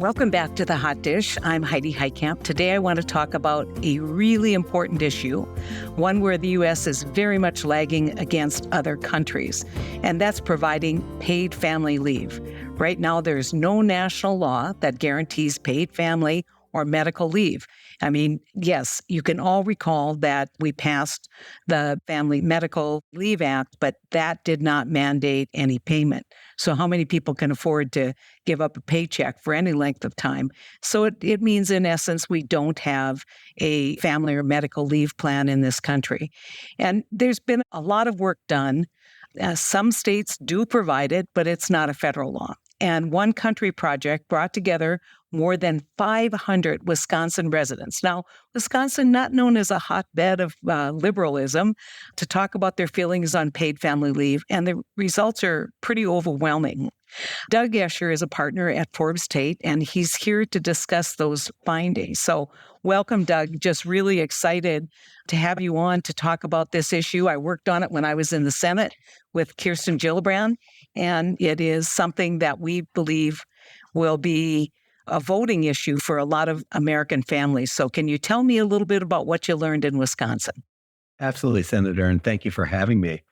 Welcome back to The Hot Dish. I'm Heidi Heitkamp. Today I want to talk about a really important issue, one where the U.S. is very much lagging against other countries, and that's providing paid family leave. Right now, there's no national law that guarantees paid family or medical leave. I mean, yes, you can all recall that we passed the Family Medical Leave Act, but that did not mandate any payment. So how many people can afford to give up a paycheck for any length of time? So it means, in essence, we don't have a family or medical leave plan in this country. And there's been a lot of work done. Some states do provide it, but it's not a federal law. And One Country Project brought together more than 500 Wisconsin residents. Now, Wisconsin, not known as a hotbed of liberalism, to talk about their feelings on paid family leave, and the results are pretty overwhelming. Doug Escher is a partner at Forbes Tate, and he's here to discuss those findings. So welcome, Doug. Just really excited to have you on to talk about this issue. I worked on it when I was in the Senate with Kirsten Gillibrand, and it is something that we believe will be a voting issue for a lot of American families. So can you tell me a little bit about what you learned in Wisconsin? Absolutely, Senator, and thank you for having me.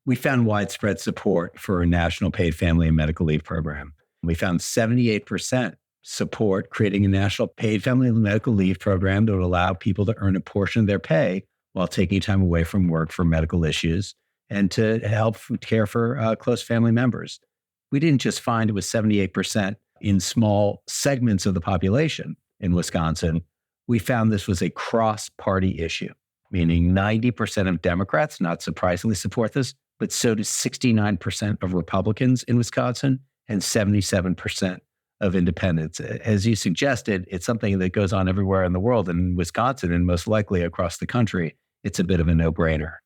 We found widespread support for a national paid family and medical leave program. We found 78% support creating a national paid family and medical leave program that would allow people to earn a portion of their pay while taking time away from work for medical issues and to help care for close family members. We didn't just find it was 78% in small segments of the population in Wisconsin. We found this was a cross-party issue, meaning 90% of Democrats, not surprisingly, support this, but so do 69% of Republicans in Wisconsin and 77% of independents. As you suggested, it's something that goes on everywhere in the world, and in Wisconsin, and most likely across the country, it's a bit of a no-brainer.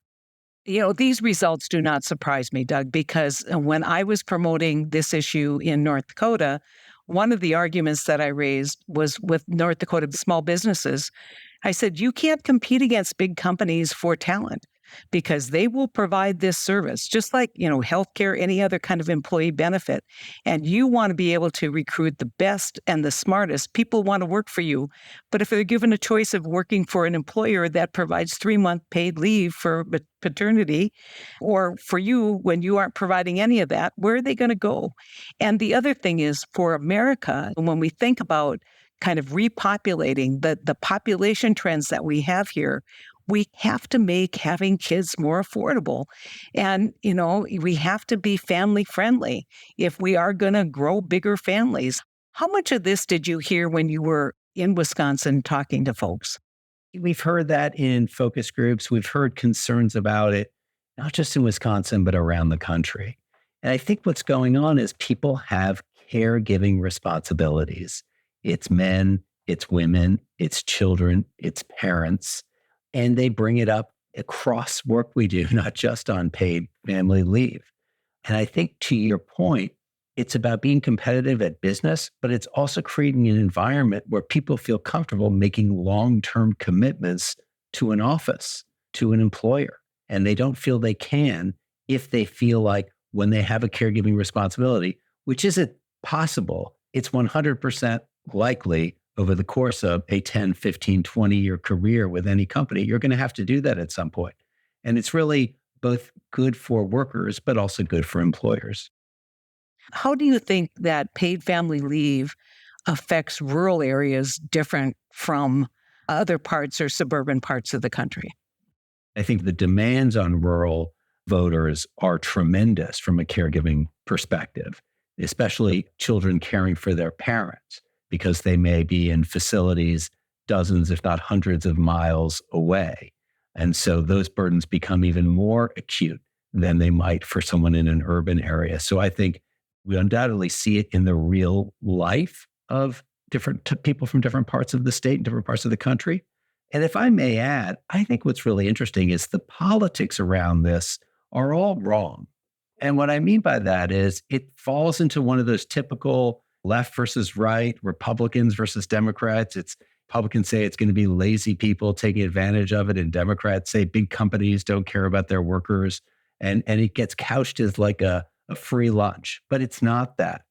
You know, these results do not surprise me, Doug, because when I was promoting this issue in North Dakota, one of the arguments that I raised was with North Dakota small businesses. I said, you can't compete against big companies for talent because they will provide this service, just like, healthcare, any other kind of employee benefit. And you want to be able to recruit the best and the smartest. People want to work for you. But if they're given a choice of working for an employer that provides 3-month paid leave for paternity, or for you when you aren't providing any of that, where are they going to go? And the other thing is, for America, when we think about kind of repopulating the population trends that we have here, we have to make having kids more affordable. And, we have to be family friendly if we are going to grow bigger families. How much of this did you hear when you were in Wisconsin talking to folks? We've heard that in focus groups. We've heard concerns about it, not just in Wisconsin, but around the country. And I think what's going on is people have caregiving responsibilities. It's men, it's women, it's children, it's parents. And they bring it up across work we do, not just on paid family leave. And I think, to your point, it's about being competitive at business, but it's also creating an environment where people feel comfortable making long-term commitments to an office, to an employer. And they don't feel they can if they feel like when they have a caregiving responsibility, which isn't possible, it's 100% likely over the course of a 10, 15, 20-year career with any company, you're going to have to do that at some point. And it's really both good for workers, but also good for employers. How do you think that paid family leave affects rural areas different from other parts or suburban parts of the country? I think the demands on rural voters are tremendous from a caregiving perspective, especially children caring for their parents, because they may be in facilities dozens, if not hundreds of miles away. And so those burdens become even more acute than they might for someone in an urban area. So I think we undoubtedly see it in the real life of different people from different parts of the state and different parts of the country. And if I may add, I think what's really interesting is the politics around this are all wrong. And what I mean by that is it falls into one of those typical left versus right, Republicans versus Democrats. Republicans say it's going to be lazy people taking advantage of it, and Democrats say big companies don't care about their workers. And it gets couched as like a free lunch, but it's not that.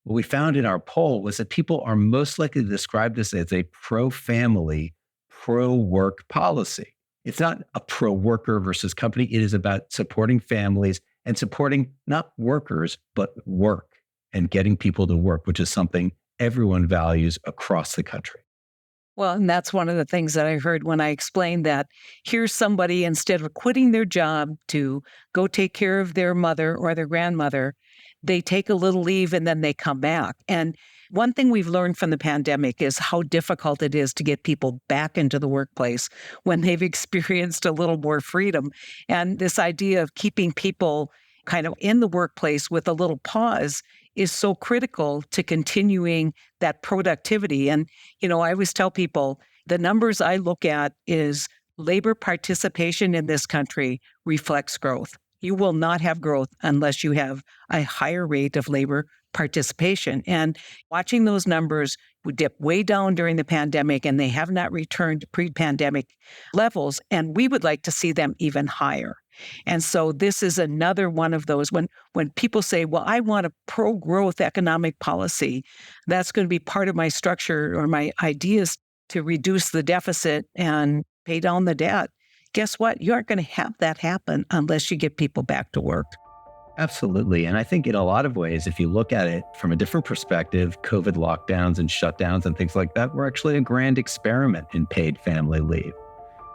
What we found in our poll was that people are most likely to describe this as a pro-family, pro-work policy. It's not a pro-worker versus company. It is about supporting families and supporting not workers, but work and getting people to work, which is something everyone values across the country. Well, and that's one of the things that I heard when I explained that here's somebody, instead of quitting their job to go take care of their mother or their grandmother, they take a little leave and then they come back. And one thing we've learned from the pandemic is how difficult it is to get people back into the workplace when they've experienced a little more freedom. And this idea of keeping people kind of in the workplace with a little pause is so critical to continuing that productivity. And, I always tell people the numbers I look at is labor participation in this country reflects growth. You will not have growth unless you have a higher rate of labor participation. And watching those numbers would dip way down during the pandemic, and they have not returned to pre-pandemic levels. And we would like to see them even higher. And so this is another one of those when people say, well, I want a pro-growth economic policy, that's going to be part of my structure or my ideas to reduce the deficit and pay down the debt. Guess what? You aren't going to have that happen unless you get people back to work. Absolutely. And I think in a lot of ways, if you look at it from a different perspective, COVID lockdowns and shutdowns and things like that were actually a grand experiment in paid family leave.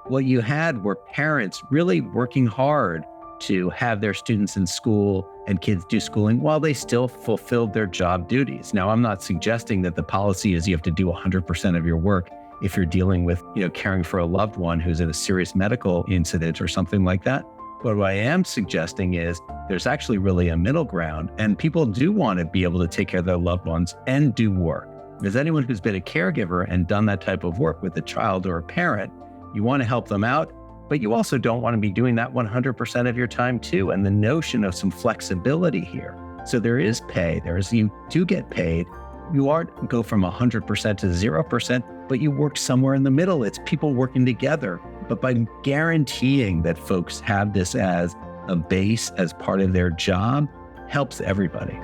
What you had were parents really working hard to have their students in school and kids do schooling while they still fulfilled their job duties. Now, I'm not suggesting that the policy is you have to do 100% of your work if you're dealing with, caring for a loved one who's in a serious medical incident or something like that. But what I am suggesting is there's actually really a middle ground, and people do want to be able to take care of their loved ones and do work. As anyone who's been a caregiver and done that type of work with a child or a parent, you want to help them out, but you also don't want to be doing that 100% of your time too. And the notion of some flexibility here. So there is pay. You do get paid. You aren't go from 100% to 0%, but you work somewhere in the middle. It's people working together. But by guaranteeing that folks have this as a base, as part of their job, helps everybody.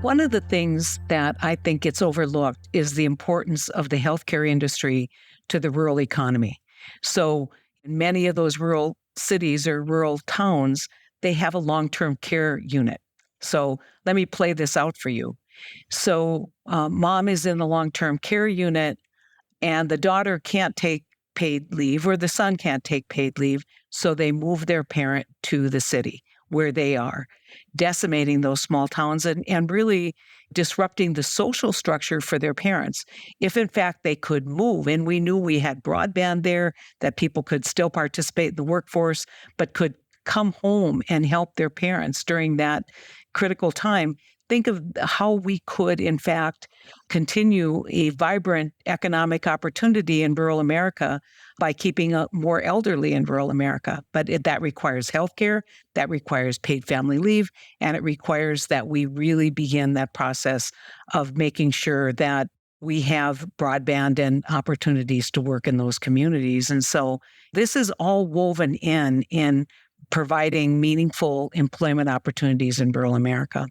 One of the things that I think gets overlooked is the importance of the healthcare industry to the rural economy. So in many of those rural cities or rural towns, they have a long-term care unit. So let me play this out for you. So mom is in the long-term care unit and the daughter can't take paid leave or the son can't take paid leave. So they move their parent to the city where they are, decimating those small towns and really disrupting the social structure for their parents. If in fact they could move, and we knew we had broadband there, that people could still participate in the workforce, but could come home and help their parents during that critical time, think of how we could, in fact, continue a vibrant economic opportunity in rural America by keeping more elderly in rural America. But that requires healthcare, that requires paid family leave, and it requires that we really begin that process of making sure that we have broadband and opportunities to work in those communities. And so this is all woven in providing meaningful employment opportunities in rural America.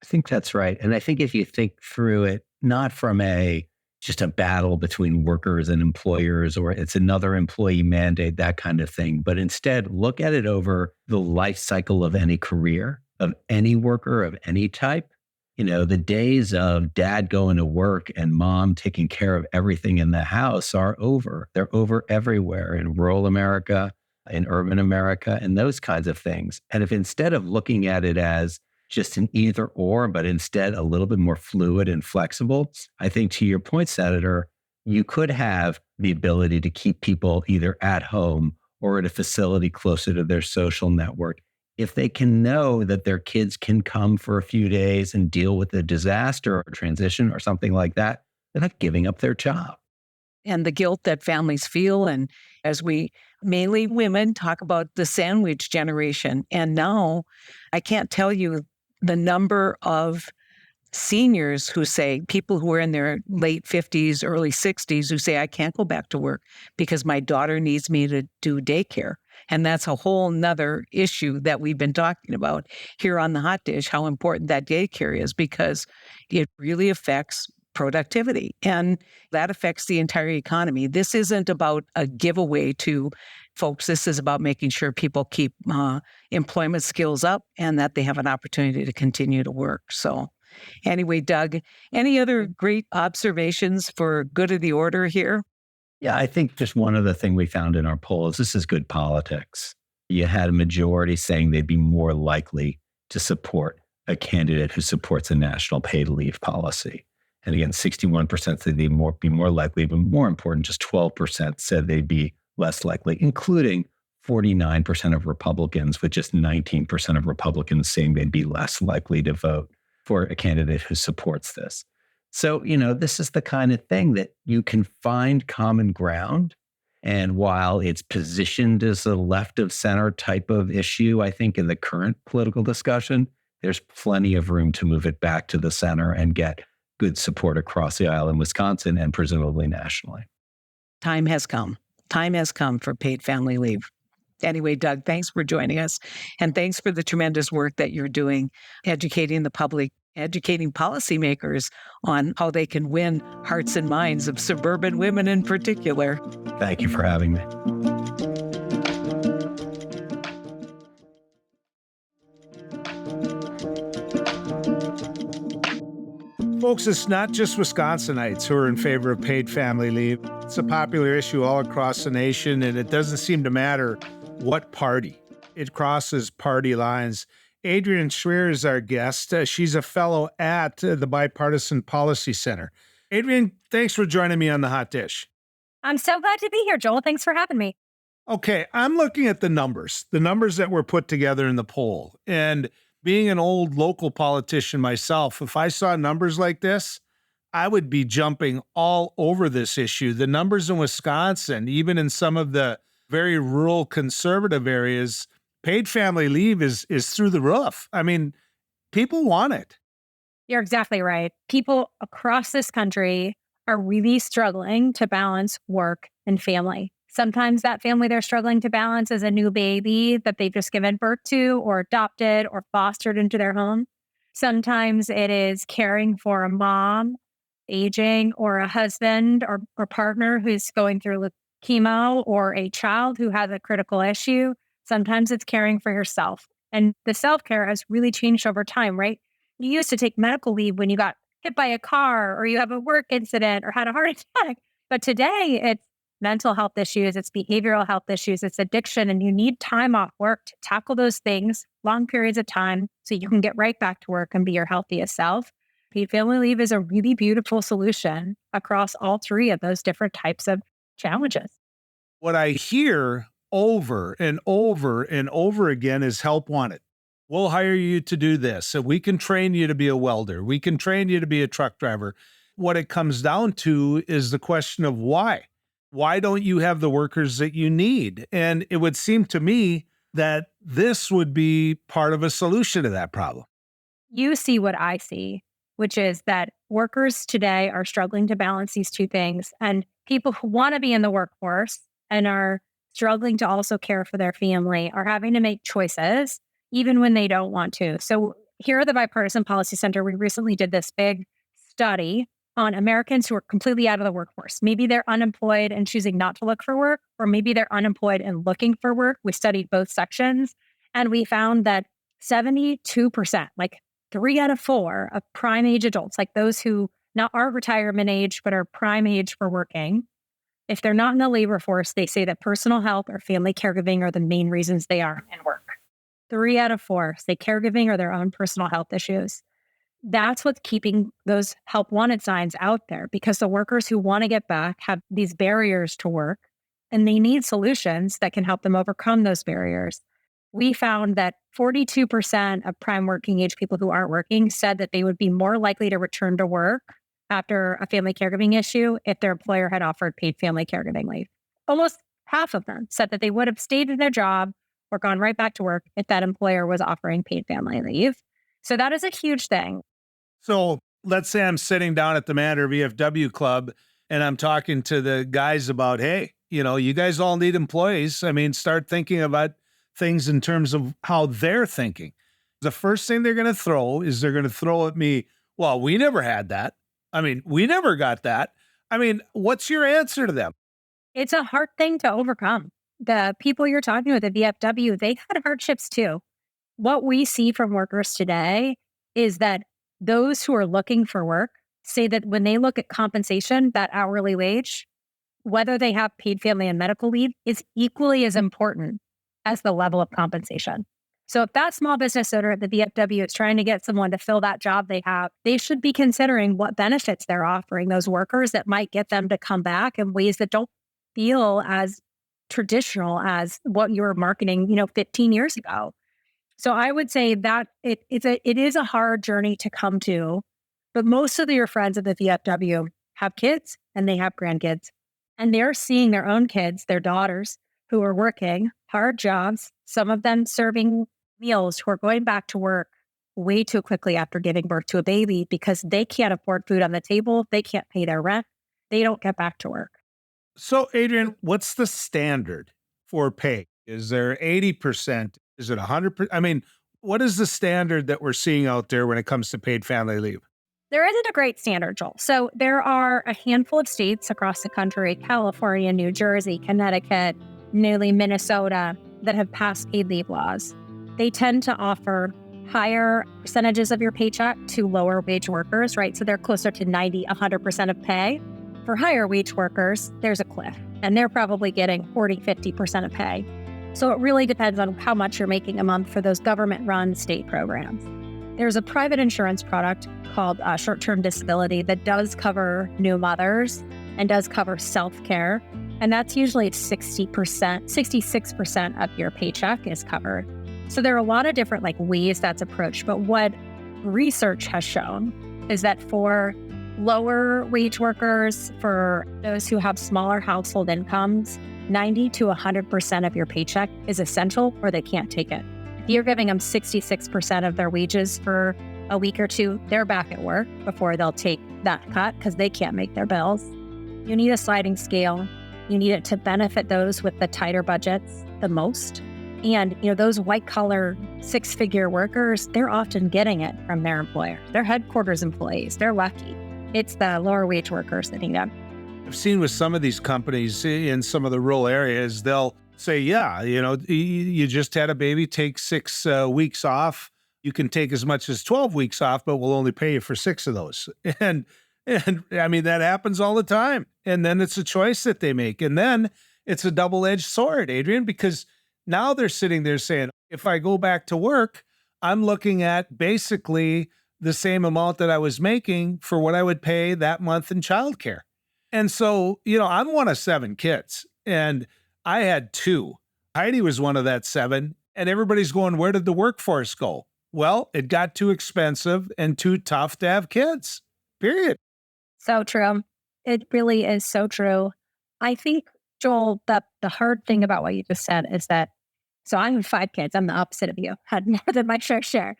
I think that's right. And I think if you think through it, not from just a battle between workers and employers, or it's another employee mandate, that kind of thing, but instead look at it over the life cycle of any career, of any worker of any type. The days of dad going to work and mom taking care of everything in the house are over. They're over everywhere in rural America, in urban America, and those kinds of things. And if instead of looking at it as just an either or, but instead a little bit more fluid and flexible, I think to your point, Senator, you could have the ability to keep people either at home or at a facility closer to their social network. If they can know that their kids can come for a few days and deal with a disaster or transition or something like that, they're not giving up their job. And the guilt that families feel. And as we, mainly women, talk about the sandwich generation. And now I can't tell you the number of seniors who say, people who are in their late 50s, early 60s, who say, I can't go back to work because my daughter needs me to do daycare. And that's a whole nother issue that we've been talking about here on the Hot Dish, how important that daycare is, because it really affects productivity and that affects the entire economy. This isn't about a giveaway to folks. This is about making sure people keep employment skills up and that they have an opportunity to continue to work. So anyway, Doug, any other great observations for good of the order here? Yeah, I think just one other thing we found in our poll is this is good politics. You had a majority saying they'd be more likely to support a candidate who supports a national paid leave policy. And again, 61% said they'd be more likely, but more important, just 12% said they'd be less likely, including 49% of Republicans, with just 19% of Republicans saying they'd be less likely to vote for a candidate who supports this. So, this is the kind of thing that you can find common ground. And while it's positioned as a left of center type of issue, I think in the current political discussion, there's plenty of room to move it back to the center and get good support across the aisle in Wisconsin and presumably nationally. Time has come. Time has come for paid family leave. Anyway, Doug, thanks for joining us. And thanks for the tremendous work that you're doing, educating the public, educating policymakers on how they can win hearts and minds of suburban women in particular. Thank you for having me. Folks, it's not just Wisconsinites who are in favor of paid family leave. It's a popular issue all across the nation, and it doesn't seem to matter what party. It crosses party lines. Adrienne Schreer is our guest. She's a fellow at the Bipartisan Policy Center. Adrienne, thanks for joining me on the Hot Dish. I'm so glad to be here, Joel. Thanks for having me. Okay, I'm looking at the numbers that were put together in the poll. And being an old local politician myself, if I saw numbers like this, I would be jumping all over this issue. The numbers in Wisconsin, even in some of the very rural conservative areas, paid family leave is through the roof. I mean, people want it. You're exactly right. People across this country are really struggling to balance work and family. Sometimes that family they're struggling to balance is a new baby that they've just given birth to or adopted or fostered into their home. Sometimes it is caring for a mom, aging, or a husband or partner who's going through chemo, or a child who has a critical issue. Sometimes it's caring for yourself. And the self-care has really changed over time, right? You used to take medical leave when you got hit by a car or you have a work incident or had a heart attack. But today it's mental health issues, it's behavioral health issues, it's addiction, and you need time off work to tackle those things, long periods of time, so you can get right back to work and be your healthiest self. Paid family leave is a really beautiful solution across all three of those different types of challenges. What I hear over and over and over again is help wanted. We'll hire you to do this. So we can train you to be a welder. We can train you to be a truck driver. What it comes down to is the question of why. Why don't you have the workers that you need? And it would seem to me that this would be part of a solution to that problem. You see what I see, which is that workers today are struggling to balance these two things. And people who want to be in the workforce and are struggling to also care for their family are having to make choices, even when they don't want to. So here at the Bipartisan Policy Center, we recently did this big study on Americans who are completely out of the workforce. Maybe they're unemployed and choosing not to look for work, or maybe they're unemployed and looking for work. We studied both sections, and we found that 72%, like 3 out of 4 of prime age adults, like those who not are retirement age, but are prime age for working, if they're not in the labor force, they say that personal health or family caregiving are the main reasons they are in work. 3 out of 4 say caregiving or their own personal health issues. That's what's keeping those help wanted signs out there, because the workers who want to get back have these barriers to work, and they need solutions that can help them overcome those barriers. We found that 42% of prime working age people who aren't working said that they would be more likely to return to work after a family caregiving issue if their employer had offered paid family caregiving leave. Almost half of them said that they would have stayed in their job or gone right back to work if that employer was offering paid family leave. So that is a huge thing. So let's say I'm sitting down at the Matter VFW Club and I'm talking to the guys about, hey, You guys all need employees. I mean, start thinking about things in terms of how they're thinking. The first thing they're going to throw at me, well, we never had that. I mean, we never got that. I mean, what's your answer to them? It's a hard thing to overcome. The people you're talking with at VFW, they had hardships too. What we see from workers today is that those who are looking for work say that when they look at compensation, that hourly wage, whether they have paid family and medical leave, is equally as important as the level of compensation. So if that small business owner at the VFW is trying to get someone to fill that job they have, they should be considering what benefits they're offering those workers that might get them to come back in ways that don't feel as traditional as what you were marketing, 15 years ago. So I would say that it is a hard journey to come to, but most of your friends at the VFW have kids and they have grandkids, and they're seeing their own kids, their daughters, who are working hard jobs, some of them serving meals, who are going back to work way too quickly after giving birth to a baby because they can't afford food on the table, they can't pay their rent, they don't get back to work. So, Adrian, what's the standard for pay? Is there 80%? Is it 100%? I mean, what is the standard that we're seeing out there when it comes to paid family leave? There isn't a great standard, Joel. So there are a handful of states across the country, California, New Jersey, Connecticut, newly Minnesota, that have passed paid leave laws. They tend to offer higher percentages of your paycheck to lower wage workers, right? So they're closer to 90, 100% of pay. For higher wage workers, there's a cliff, and they're probably getting 40, 50% of pay. So it really depends on how much you're making a month for those government-run state programs. There's a private insurance product called short-term disability that does cover new mothers and does cover self-care. And that's usually 60%, 66% of your paycheck is covered. So there are a lot of different ways that's approached. But what research has shown is that for lower wage workers, for those who have smaller household incomes, 90 to 100% of your paycheck is essential or they can't take it. If you're giving them 66% of their wages for a week or two, they're back at work before they'll take that cut because they can't make their bills. You need a sliding scale. You need it to benefit those with the tighter budgets the most. And, those white-collar, six-figure workers, they're often getting it from their employer. They're headquarters employees. They're lucky. It's the lower wage workers that need them. I've seen with some of these companies in some of the rural areas, they'll say, yeah, you just had a baby, take 6 weeks off. You can take as much as 12 weeks off, but we'll only pay you for 6 of those. And I mean, that happens all the time. And then it's a choice that they make. And then it's a double-edged sword, Adrian, because now they're sitting there saying, if I go back to work, I'm looking at basically the same amount that I was making for what I would pay that month in childcare. And so, I'm one of 7 kids and I had 2. Heidi was one of that 7, and everybody's going, where did the workforce go? Well, it got too expensive and too tough to have kids, period. So true. It really is so true. I think, Joel, the hard thing about what you just said is that, so I have 5 kids. I'm the opposite of you, had more than my fair share.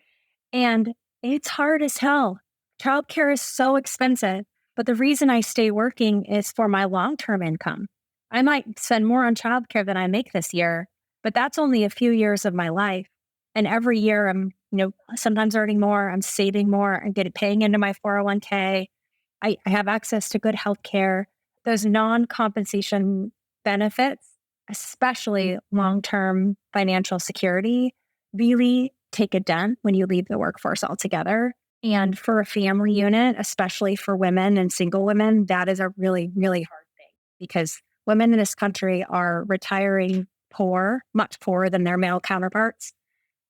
And it's hard as hell. Childcare is so expensive. But the reason I stay working is for my long-term income. I might spend more on childcare than I make this year, but that's only a few years of my life. And every year I'm, sometimes earning more, I'm saving more, I'm paying into my 401k. I have access to good health care. Those non-compensation benefits, especially long-term financial security, really take a dent when you leave the workforce altogether. And for a family unit, especially for women and single women, that is a really, really hard thing because women in this country are retiring poor, much poorer than their male counterparts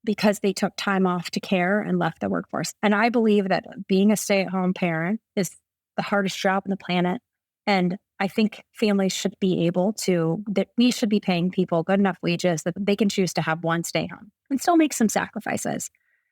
because they took time off to care and left the workforce. And I believe that being a stay-at-home parent is the hardest job on the planet. And I think families should be that we should be paying people good enough wages that they can choose to have one stay home and still make some sacrifices.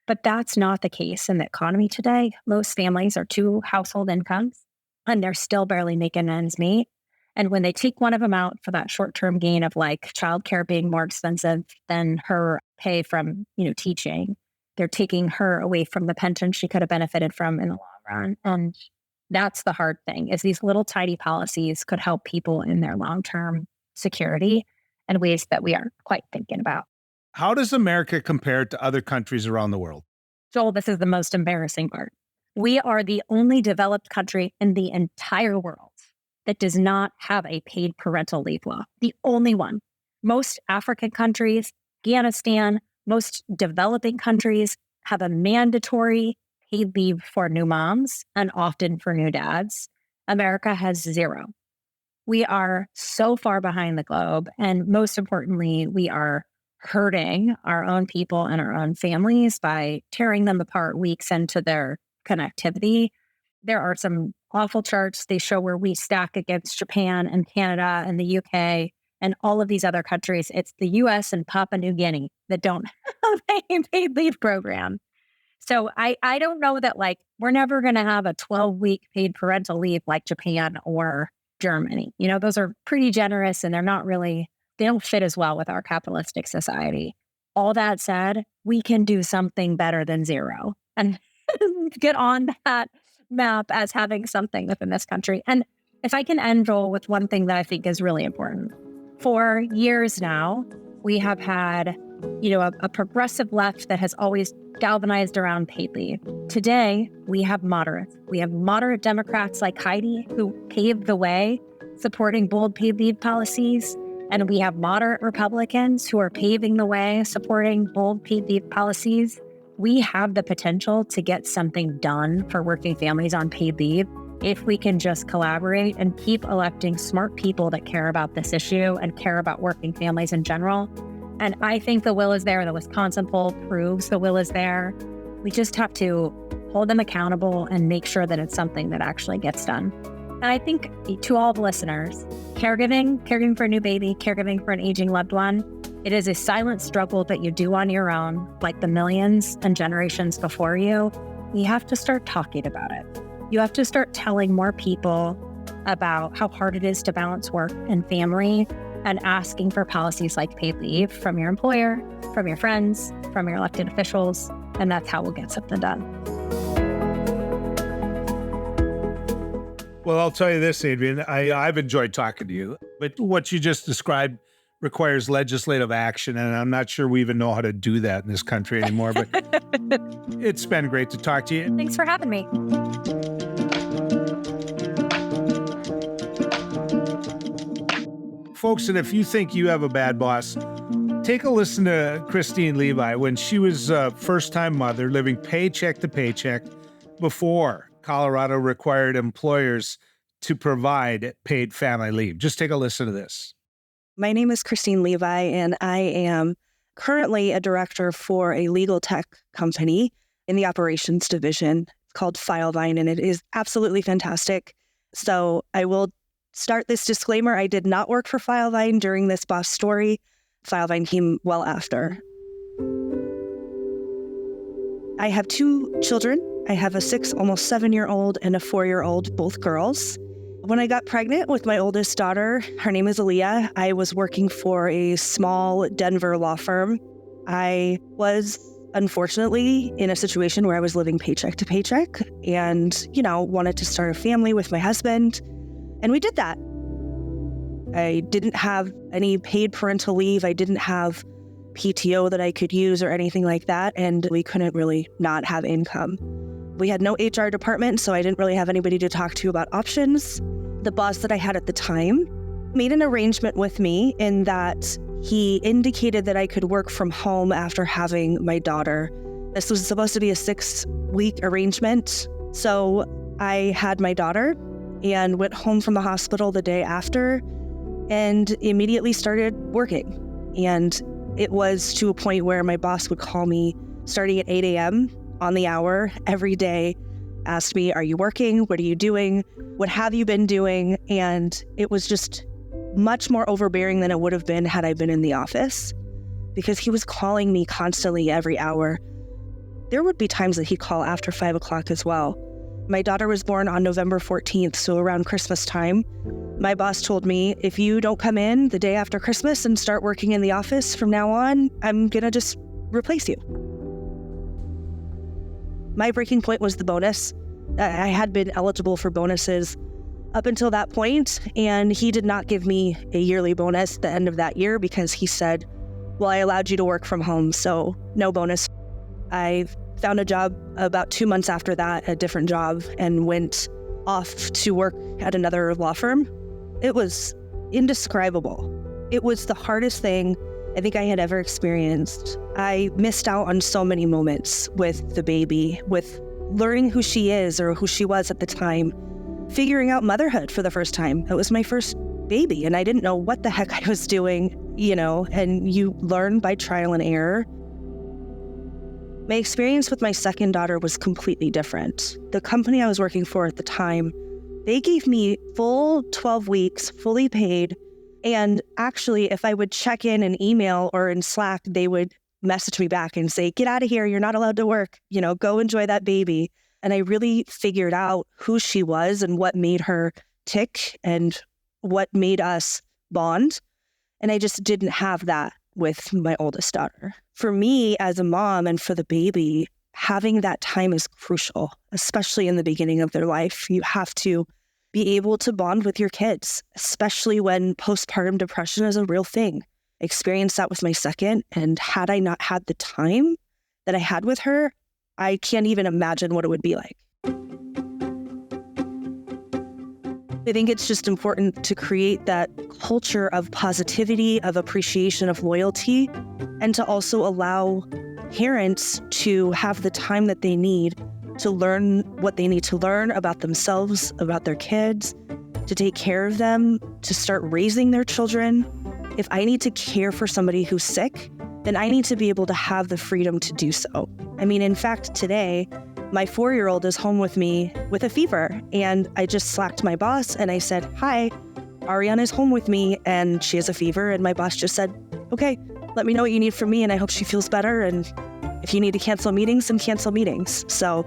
But that's not the case in the economy today. Most families are 2 household incomes, and they're still barely making ends meet. And when they take one of them out for that short-term gain of childcare being more expensive than her pay from, teaching, they're taking her away from the pension she could have benefited from in the long run. And that's the hard thing is these little tiny policies could help people in their long-term security in ways that we aren't quite thinking about. How does America compare to other countries around the world? Joel, this is the most embarrassing part. We are the only developed country in the entire world that does not have a paid parental leave law. The only one. Most African countries, Afghanistan, most developing countries have a mandatory paid leave for new moms and often for new dads. America has zero. We are so far behind the globe. And most importantly, we are hurting our own people and our own families by tearing them apart weeks into their connectivity. There are some awful charts. They show where we stack against Japan and Canada and the UK and all of these other countries. It's the US and Papua New Guinea that don't have a paid leave program. So I don't know that we're never going to have a 12-week paid parental leave like Japan or Germany. Those are pretty generous and they don't fit as well with our capitalistic society. All that said, we can do something better than zero and get on that map as having something within this country. And if I can end, Joel, with one thing that I think is really important. For years now, we have had, a progressive left that has always galvanized around paid leave. Today, we have moderates. We have moderate Democrats like Heidi, who paved the way, supporting bold paid leave policies. And we have moderate Republicans who are paving the way, supporting bold paid leave policies. We have the potential to get something done for working families on paid leave if we can just collaborate and keep electing smart people that care about this issue and care about working families in general. And I think the will is there. The Wisconsin poll proves the will is there. We just have to hold them accountable and make sure that it's something that actually gets done. And I think to all the listeners, caregiving for a new baby, caregiving for an aging loved one, it is a silent struggle that you do on your own, like the millions and generations before you. You have to start talking about it. You have to start telling more people about how hard it is to balance work and family and asking for policies like paid leave from your employer, from your friends, from your elected officials, and that's how we'll get something done. Well, I'll tell you this, Adrian, I've enjoyed talking to you, but what you just described requires legislative action, and I'm not sure we even know how to do that in this country anymore, but it's been great to talk to you. Thanks for having me. Folks, and if you think you have a bad boss, take a listen to Christine Levi when she was a first-time mother living paycheck to paycheck before Colorado required employers to provide paid family leave. Just take a listen to this. My name is Christine Levi, and I am currently a director for a legal tech company in the operations division. It's called Filevine, and it is absolutely fantastic. So I will start this disclaimer. I did not work for Filevine during this boss story. Filevine came well after. I have 2 children. I have a 6, almost 7-year-old and a 4-year-old, both girls. When I got pregnant with my oldest daughter, her name is Aaliyah, I was working for a small Denver law firm. I was unfortunately in a situation where I was living paycheck to paycheck and, wanted to start a family with my husband. And we did that. I didn't have any paid parental leave. I didn't have PTO that I could use or anything like that. And we couldn't really not have income. We had no HR department, so I didn't really have anybody to talk to about options. The boss that I had at the time made an arrangement with me in that he indicated that I could work from home after having my daughter. This was supposed to be a 6-week arrangement. So I had my daughter and went home from the hospital the day after and immediately started working. And it was to a point where my boss would call me starting at 8 a.m. on the hour every day, asked me, "Are you working? What are you doing? What have you been doing?" And it was just much more overbearing than it would have been had I been in the office, because he was calling me constantly every hour. There would be times that he'd call after 5 o'clock as well. My daughter was born on November 14th, so around Christmas time. My boss told me, if you don't come in the day after Christmas and start working in the office from now on, I'm gonna just replace you. My breaking point was the bonus. I had been eligible for bonuses up until that point, and he did not give me a yearly bonus at the end of that year because he said, well, I allowed you to work from home, so no bonus. I found a job about 2 months after that, a different job, and went off to work at another law firm. It was indescribable. It was the hardest thing I think I had ever experienced. I missed out on so many moments with the baby, with learning who she is or who she was at the time, figuring out motherhood for the first time. It was my first baby, and I didn't know what the heck I was doing, and you learn by trial and error. My experience with my second daughter was completely different. The company I was working for at the time, they gave me full 12 weeks, fully paid. And actually, if I would check in an email or in Slack, they would message me back and say, get out of here. You're not allowed to work. Go enjoy that baby. And I really figured out who she was and what made her tick and what made us bond. And I just didn't have that with my oldest daughter. For me as a mom and for the baby, having that time is crucial, especially in the beginning of their life. You have to be able to bond with your kids, especially when postpartum depression is a real thing. I experienced that with my second, and had I not had the time that I had with her, I can't even imagine what it would be like. I think it's just important to create that culture of positivity, of appreciation, of loyalty, and to also allow parents to have the time that they need to learn what they need to learn about themselves, about their kids, to take care of them, to start raising their children. If I need to care for somebody who's sick, then I need to be able to have the freedom to do so. In fact, today, my 4-year-old is home with me with a fever, and I just slacked my boss and I said, hi, Ariana's home with me and she has a fever. And my boss just said, okay, let me know what you need from me and I hope she feels better. And if you need to cancel meetings, then cancel meetings. So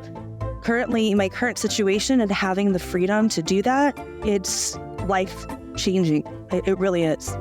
currently, my current situation and having the freedom to do that, it's life-changing. It really is.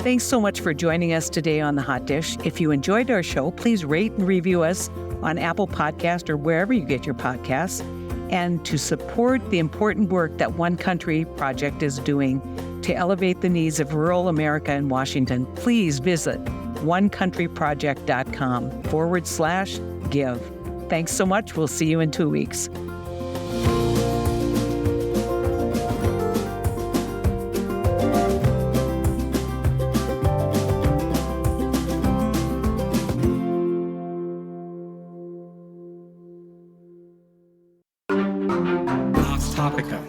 Thanks so much for joining us today on The Hot Dish. If you enjoyed our show, please rate and review us on Apple Podcast or wherever you get your podcasts. And to support the important work that One Country Project is doing to elevate the needs of rural America and Washington, please visit onecountryproject.com/give. Thanks so much. We'll see you in 2 weeks. Topica.